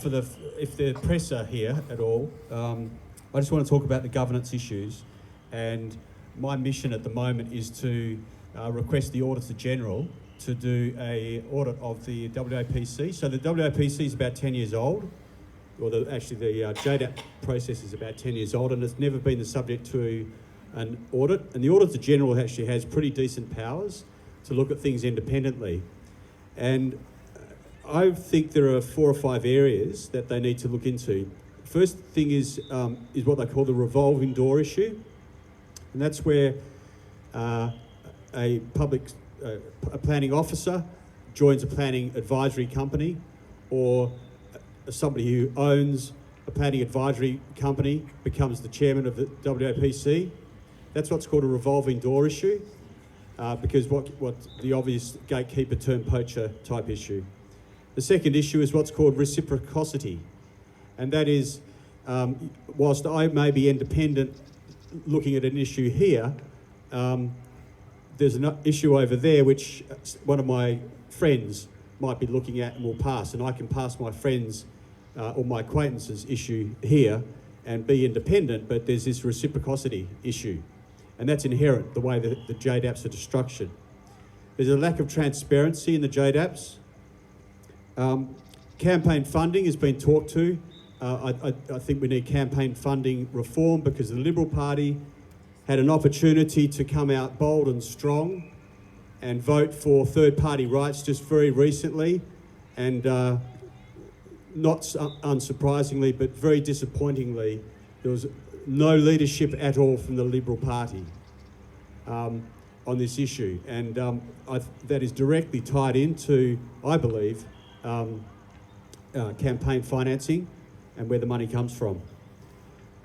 If the press are here at all, I just want to talk about the governance issues. And my mission at the moment is to request the Auditor General to do an audit of the WAPC. So the WAPC is about 10 years old, or the JDAP process is about 10 years old, and it's never been the subject to an audit. And the Auditor General actually has pretty decent powers to look at things independently. And I think there are 4 or 5 areas that they need to look into. First thing is what they call the revolving door issue, and that's where a planning officer joins a planning advisory company, or somebody who owns a planning advisory company becomes the chairman of the WAPC. That's what's called a revolving door issue, because what the obvious gatekeeper term poacher type issue. The second issue is what's called reciprocity, and that is, whilst I may be independent looking at an issue here, there's an issue over there which one of my friends might be looking at and will pass, and I can pass my friends or my acquaintances' issue here and be independent, but there's this reciprocity issue, and that's inherent, the way that the JDAPs are structured. There's a lack of transparency in the JDAPs. Campaign funding has been talked to. I think we need campaign funding reform, because the Liberal Party had an opportunity to come out bold and strong and vote for third-party rights just very recently, and not unsurprisingly, but very disappointingly, there was no leadership at all from the Liberal Party on this issue, and that is directly tied into, I believe, campaign financing and where the money comes from.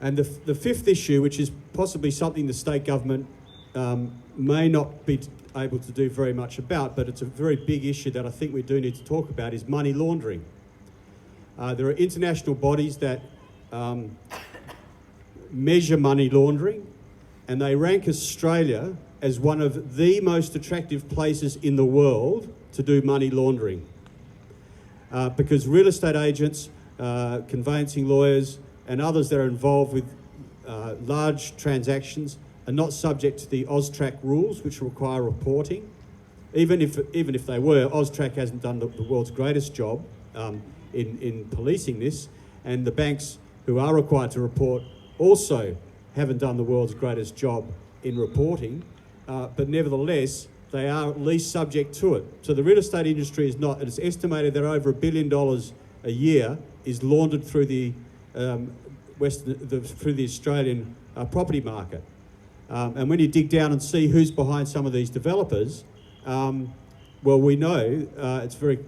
And the fifth issue, which is possibly something the state government may not be able to do very much about, but it's a very big issue that I think we do need to talk about, is money laundering. There are international bodies that measure money laundering, and they rank Australia as one of the most attractive places in the world to do money laundering. Because real estate agents, conveyancing lawyers, and others that are involved with large transactions are not subject to the AUSTRAC rules, which require reporting. Even if they were, AUSTRAC hasn't done the world's greatest job in policing this, and the banks who are required to report also haven't done the world's greatest job in reporting, but nevertheless, they are at least subject to it. So the real estate industry is not, and it's estimated that over $1 billion a year is laundered through the through the Australian property market. And when you dig down and see who's behind some of these developers, well, we know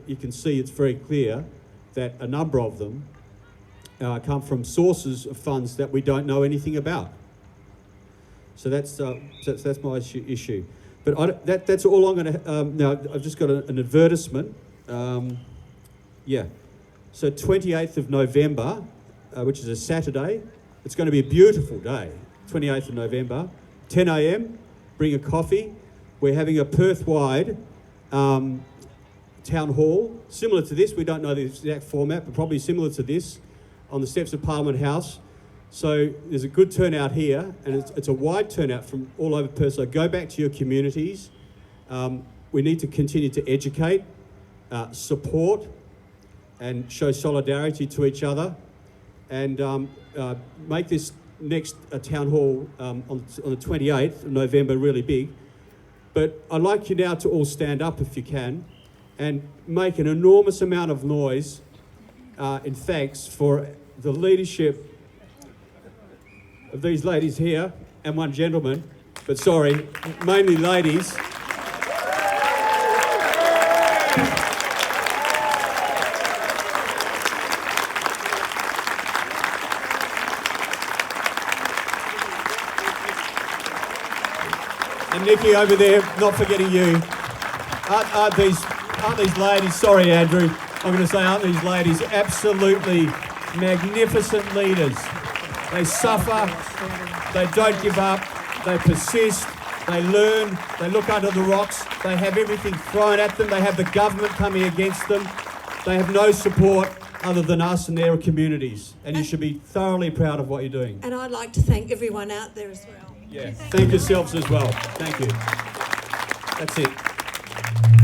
you can see it's very clear that a number of them come from sources of funds that we don't know anything about. So that's my issue. But that's all I'm going to... now, I've just got an advertisement. So 28th of November, which is a Saturday, it's going to be a beautiful day, 28th of November, 10 a.m, bring a coffee. We're having a Perth-wide town hall, similar to this. We don't know the exact format, but probably similar to this, on the steps of Parliament House. So there's a good turnout here, and it's a wide turnout from all over Perth. So go back to your communities. We need to continue to educate, support, and show solidarity to each other, and make this next town hall on the 28th of November really big. But I'd like you now to all stand up if you can, and make an enormous amount of noise in thanks for the leadership of these ladies here, and one gentleman, but sorry, mainly ladies. And Nikki over there, not forgetting you. Aren't these ladies, sorry Andrew, I'm going to say, aren't these ladies absolutely magnificent leaders? They suffer, they don't give up, they persist, they learn, they look under the rocks, they have everything thrown at them, they have the government coming against them, they have no support, other than us and their communities. And you should be thoroughly proud of what you're doing. And I'd like to thank everyone out there as well. Yeah. Thank yourselves as well. Thank you. That's it.